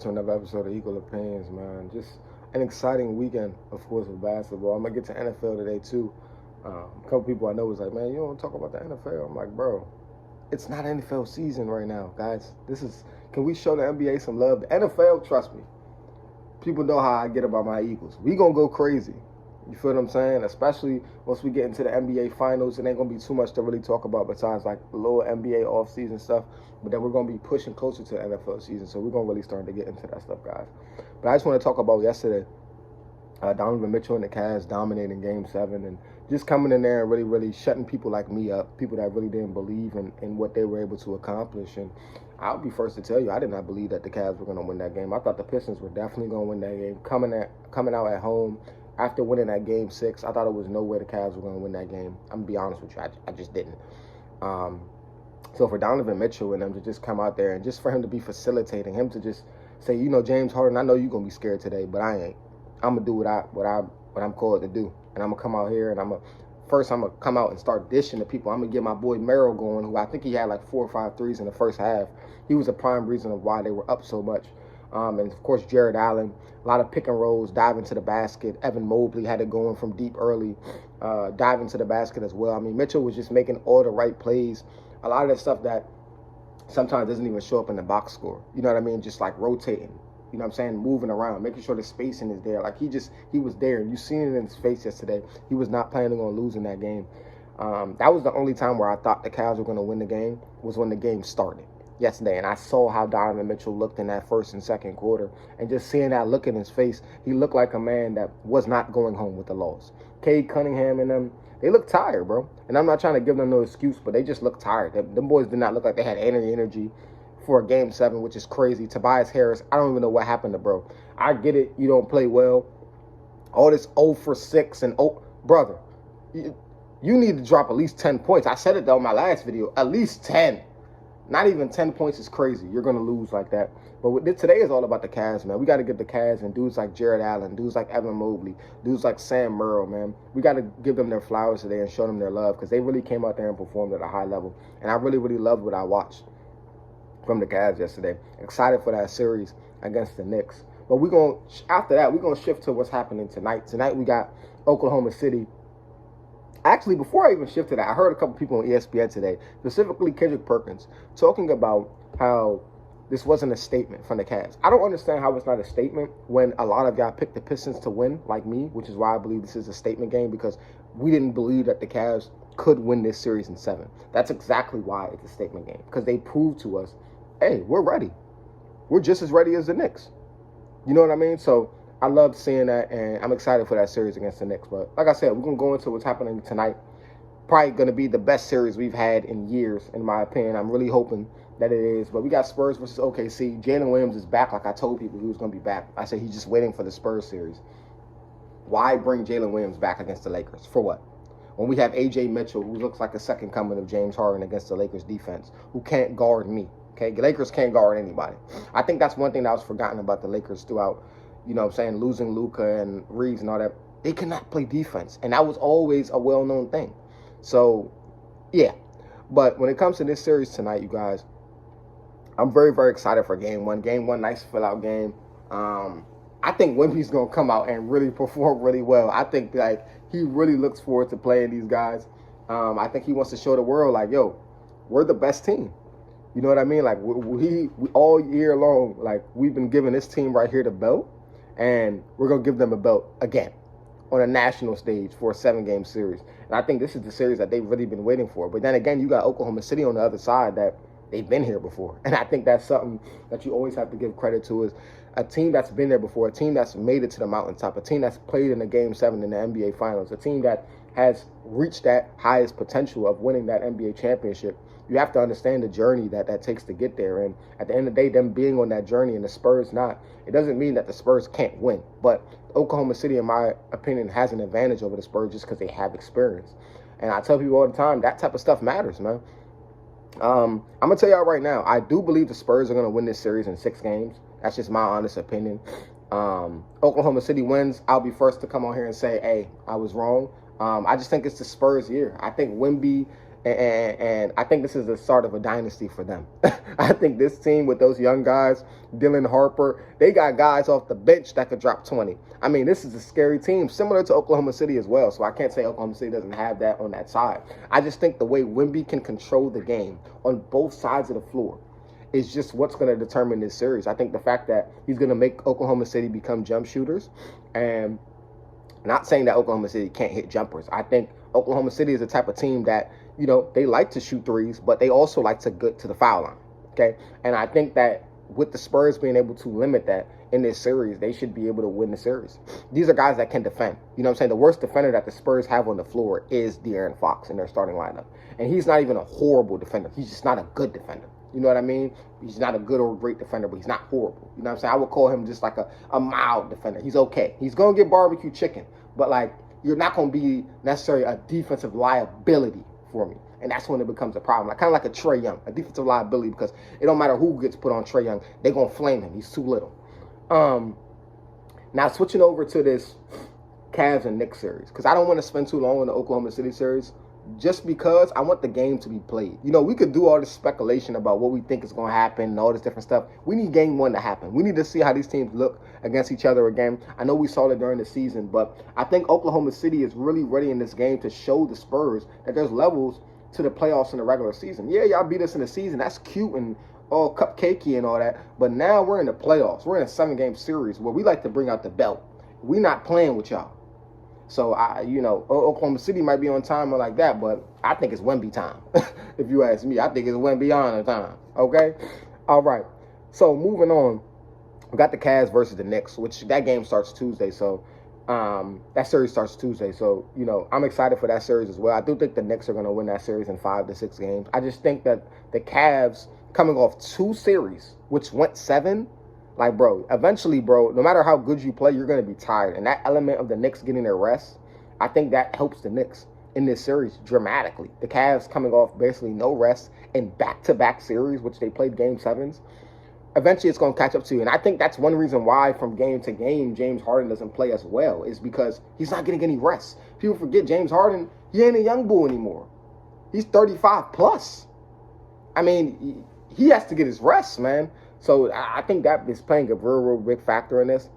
to another episode of Equal Opinions, man. Just an exciting weekend, of course, with basketball. I'm going to get to NFL today, too. A couple people I know was like, man, you don't talk about the NFL. I'm like, bro, it's not NFL season right now, guys. Can we show the NBA some love? The NFL, trust me. People know how I get about my Eagles. We going to go crazy. You feel what I'm saying? Especially once we get into the NBA finals, it ain't going to be too much to really talk about besides like the little NBA offseason stuff. But then we're going to be pushing closer to the NFL season. So we're going to really start to get into that stuff, guys. But I just want to talk about yesterday. Donovan Mitchell and the Cavs dominating Game 7 and just coming in there and really, really shutting people like me up, people that really didn't believe in what they were able to accomplish. And I'll be first to tell you, I did not believe that the Cavs were going to win that game. I thought the Pistons were definitely going to win that game. Coming out at home after winning that Game 6, I thought it was no way the Cavs were going to win that game. I'm going to be honest with you, I just didn't. So for Donovan Mitchell and them to just come out there and just for him to be facilitating, him to just say, you know, James Harden, I know you're going to be scared today, but I ain't. I'm going to do what I'm called to do. And I'm going to come out here and I'm going to come out and start dishing to people. I'm going to get my boy Merrill going, who I think he had like 4 or 5 threes in the first half. He was a prime reason of why they were up so much. And, of course, Jared Allen, a lot of pick and rolls, diving to the basket. Evan Mobley had it going from deep early, diving to the basket as well. I mean, Mitchell was just making all the right plays. A lot of that stuff that sometimes doesn't even show up in the box score. You know what I mean? Just like rotating. You know what I'm saying? Moving around, making sure the spacing is there. Like he was there. You seen it in his face yesterday. He was not planning on losing that game. That was the only time where I thought the Cavs were going to win the game was when the game started yesterday. And I saw how Donovan Mitchell looked in that first and second quarter. And just seeing that look in his face, he looked like a man that was not going home with the loss. Cade Cunningham and them, they look tired, bro. And I'm not trying to give them no excuse, but they just look tired. Them boys did not look like they had any energy for a Game 7, which is crazy. Tobias Harris, I don't even know what happened to bro. I get it. You don't play well. All this 0 for 6 and brother, you need to drop at least 10 points. I said it though in my last video. At least 10. Not even 10 points is crazy. You're going to lose like that. But today is all about the Cavs, man. We got to get the Cavs and dudes like Jared Allen, dudes like Evan Mobley, dudes like Sam Merrill, man. We got to give them their flowers today and show them their love because they really came out there and performed at a high level. And I really, really loved what I watched from the Cavs yesterday. Excited for that series against the Knicks. But after that, we're going to shift to what's happening tonight. Tonight we got Oklahoma City. Actually, before I even shift to that, I heard a couple people on ESPN today, specifically Kendrick Perkins, talking about how this wasn't a statement from the Cavs. I don't understand how it's not a statement when a lot of y'all picked the Pistons to win, like me, which is why I believe this is a statement game, because we didn't believe that the Cavs could win this series in 7. That's exactly why it's a statement game, because they proved to us, hey, we're ready. We're just as ready as the Knicks. You know what I mean? So I loved seeing that, and I'm excited for that series against the Knicks. But like I said, we're going to go into what's happening tonight. Probably going to be the best series we've had in years, in my opinion. I'm really hoping that it is. But we got Spurs versus OKC. Jalen Williams is back like I told people he was going to be back. I said he's just waiting for the Spurs series. Why bring Jalen Williams back against the Lakers? For what? When we have A.J. Mitchell, who looks like a second coming of James Harden against the Lakers defense, who can't guard me. Okay, the Lakers can't guard anybody. I think that's one thing that was forgotten about the Lakers throughout, you know what I'm saying, losing Luka and Reeves and all that. They cannot play defense, and that was always a well-known thing. So, yeah. But when it comes to this series tonight, you guys, I'm very, very excited for Game 1. Game 1, nice fill-out game. I think Wemby's going to come out and really perform really well. I think, like, he really looks forward to playing these guys. I think he wants to show the world, like, yo, we're the best team. You know what I mean? Like, we all year long, like, we've been giving this team right here the belt, and we're going to give them a belt again on a national stage for a 7-game series. And I think this is the series that they've really been waiting for. But then again, you got Oklahoma City on the other side that they've been here before. And I think that's something that you always have to give credit to, is a team that's been there before, a team that's made it to the mountaintop, a team that's played in the Game 7 in the NBA Finals, a team that has reached that highest potential of winning that NBA championship. You have to understand the journey that takes to get there. And at the end of the day, them being on that journey and the Spurs not, it doesn't mean that the Spurs can't win. But Oklahoma City, in my opinion, has an advantage over the Spurs just because they have experience. And I tell people all the time, that type of stuff matters, man. I'm going to tell y'all right now, I do believe the Spurs are going to win this series in 6 games. That's just my honest opinion. Oklahoma City wins, I'll be first to come on here and say, hey, I was wrong. I just think it's the Spurs year. I think Wemby And I think this is the start of a dynasty for them. I think this team with those young guys, Dylan Harper, they got guys off the bench that could drop 20. I mean, this is a scary team, similar to Oklahoma City as well. So I can't say Oklahoma City doesn't have that on that side. I just think the way Wemby can control the game on both sides of the floor is just what's going to determine this series. I think the fact that he's going to make Oklahoma City become jump shooters, and not saying that Oklahoma City can't hit jumpers. I think Oklahoma City is the type of team that, they like to shoot threes, but they also like to get to the foul line, okay? And I think that with the Spurs being able to limit that in this series, they should be able to win the series. These are guys that can defend. You know what I'm saying? The worst defender that the Spurs have on the floor is De'Aaron Fox in their starting lineup. And he's not even a horrible defender. He's just not a good defender. You know what I mean? He's not a good or great defender, but he's not horrible. You know what I'm saying? I would call him just like a mild defender. He's okay. He's going to get barbecue chicken, but like, you're not going to be necessarily a defensive liability for me. And that's when it becomes a problem. Like, kind of like a Trae Young, a defensive liability, because it don't matter who gets put on Trae Young, they're going to flame him. He's too little. Now, switching over to this Cavs and Knicks series, because I don't want to spend too long on the Oklahoma City series, just because I want the game to be played. We could do all this speculation about what we think is going to happen and all this different stuff. We need game one to happen. We need to see how these teams look against each other again. I know we saw it during the season, but I think Oklahoma City is really ready in this game to show the Spurs that there's levels to the playoffs in the regular season. Yeah, y'all beat us in the season. That's cute and all cupcakey and all that. But now we're in the playoffs. We're in a 7-game series where we like to bring out the belt. We're not playing with y'all. So, Oklahoma City might be on time or like that, but I think it's Wemby time. If you ask me, I think it's Wembanyama time. Okay? All right. So, moving on. We got the Cavs versus the Knicks, which that game starts Tuesday. So, that series starts Tuesday. So, I'm excited for that series as well. I do think the Knicks are going to win that series in 5 to 6 games. I just think that the Cavs, coming off 2 series, which went 7, like, bro, eventually, bro, no matter how good you play, you're going to be tired. And that element of the Knicks getting their rest, I think that helps the Knicks in this series dramatically. The Cavs coming off basically no rest in back-to-back series, which they played Game 7s. Eventually, it's going to catch up to you. And I think that's one reason why from game to game, James Harden doesn't play as well, is because he's not getting any rest. People forget James Harden, he ain't a young bull anymore. He's 35 plus. I mean, he has to get his rest, man. So I think that is playing a real, real big factor in this.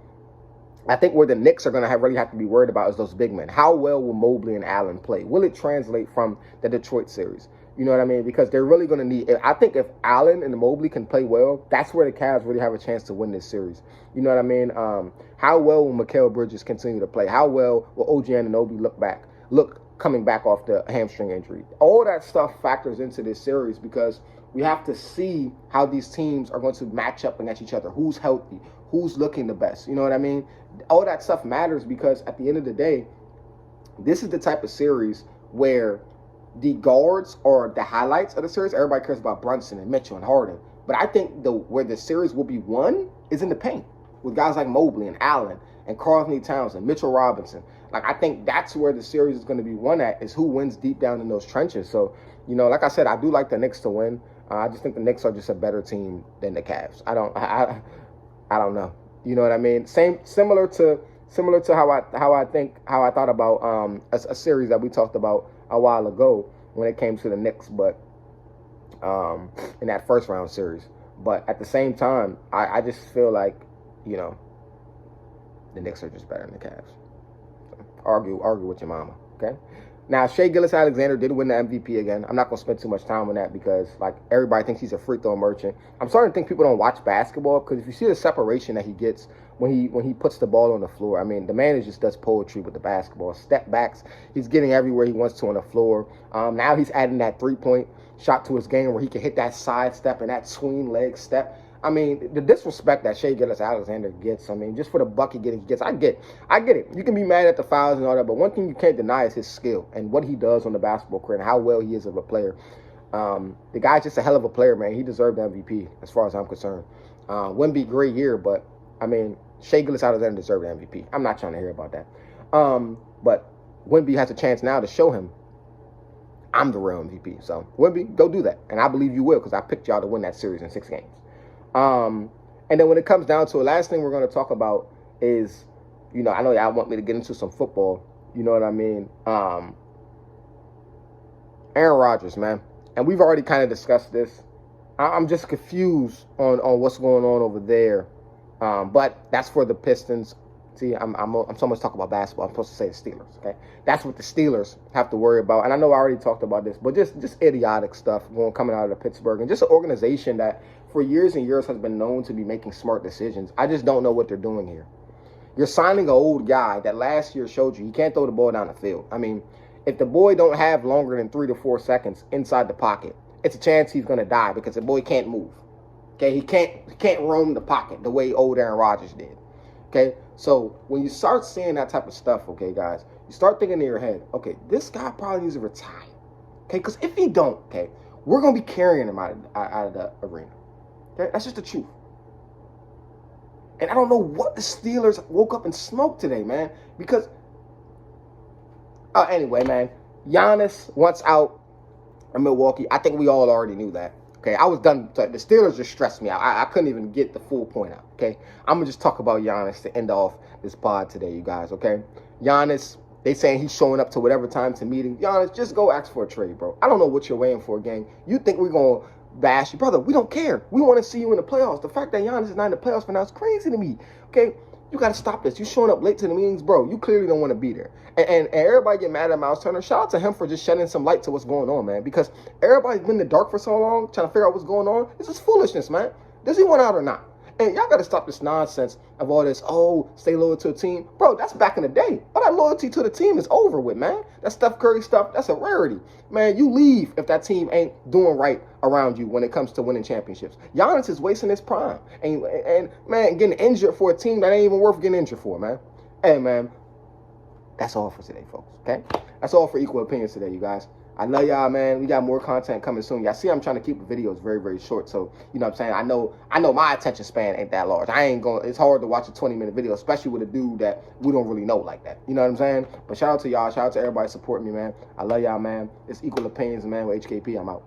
I think where the Knicks are going to really have to be worried about is those big men. How well will Mobley and Allen play? Will it translate from the Detroit series? You know what I mean? Because they're really going to need – I think if Allen and Mobley can play well, that's where the Cavs really have a chance to win this series. You know what I mean? How well will Mikal Bridges continue to play? How well will OG Anunoby look coming back off the hamstring injury? All that stuff factors into this series because – we have to see how these teams are going to match up against each other. Who's healthy? Who's looking the best? You know what I mean? All that stuff matters because at the end of the day, this is the type of series where the guards are the highlights of the series. Everybody cares about Brunson and Mitchell and Harden. But I think where the series will be won is in the paint with guys like Mobley and Allen and Karl-Anthony Towns and Mitchell Robinson. Like, I think that's where the series is going to be won at, is who wins deep down in those trenches. So, like I said, I do like the Knicks to win. I just think the Knicks are just a better team than the Cavs. I don't know. You know what I mean? Similar to how I thought about a series that we talked about a while ago when it came to the Knicks, but in that first round series. But at the same time, I just feel like, the Knicks are just better than the Cavs. So, argue with your mama, okay? Now, Shai Gilgeous-Alexander did win the MVP again. I'm not going to spend too much time on that because, like, everybody thinks he's a free throw merchant. I'm starting to think people don't watch basketball because if you see the separation that he gets when he puts the ball on the floor, I mean, the man just does poetry with the basketball. Step backs, he's getting everywhere he wants to on the floor. Now he's adding that three-point shot to his game where he can hit that side step and that swing leg step. I mean, the disrespect that Shai Gilgeous-Alexander gets, I mean, just for the bucket he gets, I get it. You can be mad at the fouls and all that, but one thing you can't deny is his skill and what he does on the basketball court and how well he is of a player. The guy's just a hell of a player, man. He deserved the MVP as far as I'm concerned. Wemby, great year, but, I mean, Shai Gilgeous-Alexander deserved the MVP. I'm not trying to hear about that. But Wemby has a chance now to show him I'm the real MVP. So, Wemby, go do that. And I believe you will because I picked y'all to win that series in 6 games. And then when it comes down to it, last thing we're going to talk about is, I know y'all want me to get into some football. You know what I mean? Aaron Rodgers, man. And we've already kind of discussed this. I'm just confused on what's going on over there. But that's for the Pistons. See, I'm so much talking about basketball. I'm supposed to say the Steelers, okay? That's what the Steelers have to worry about. And I know I already talked about this, but just idiotic stuff coming out of Pittsburgh. And just an organization that for years and years has been known to be making smart decisions. I just don't know what they're doing here. You're signing an old guy that last year showed you he can't throw the ball down the field. I mean, if the boy don't have longer than 3 to 4 seconds inside the pocket, it's a chance he's going to die because the boy can't move. Okay, he can't roam the pocket the way old Aaron Rodgers did. Okay, so when you start seeing that type of stuff, okay, guys, you start thinking in your head, okay, this guy probably needs to retire. Okay, because if he don't, okay, we're going to be carrying him out of the arena. Okay, that's just the truth. And I don't know what the Steelers woke up and smoked today, man, because anyway, man, Giannis wants out in Milwaukee. I think we all already knew that. Okay, I was done. The Steelers just stressed me out. I couldn't even get the full point out. Okay, I'm gonna just talk about Giannis to end off this pod today, you guys. Okay, Giannis, they saying he's showing up to whatever time to meeting. Giannis, just go ask for a trade, bro. I don't know what you're waiting for, gang. You think we're gonna bash you, brother? We don't care. We want to see you in the playoffs. The fact that Giannis is not in the playoffs for now is crazy to me. Okay, you got to stop this. You showing up late to the meetings, bro. You clearly don't want to be there. And everybody get mad at Miles Turner. Shout out to him for just shedding some light to what's going on, man. Because everybody's been in the dark for so long trying to figure out what's going on. This is foolishness, man. Does he want out or not? And y'all got to stop this nonsense of all this, stay loyal to a team. Bro, that's back in the day. All that loyalty to the team is over with, man. That Steph Curry stuff, that's a rarity. Man, you leave if that team ain't doing right around you when it comes to winning championships. Giannis is wasting his prime. And man, getting injured for a team that ain't even worth getting injured for, man. Hey, man, that's all for today, folks, okay? That's all for Equal Opinions today, you guys. I love y'all, man. We got more content coming soon. Y'all see I'm trying to keep the videos very, very short. So, you know what I'm saying? I know my attention span ain't that large. It's hard to watch a 20-minute video, especially with a dude that we don't really know like that. You know what I'm saying? But shout out to y'all. Shout out to everybody supporting me, man. I love y'all, man. It's Equal Opinions, man, with HKP. I'm out.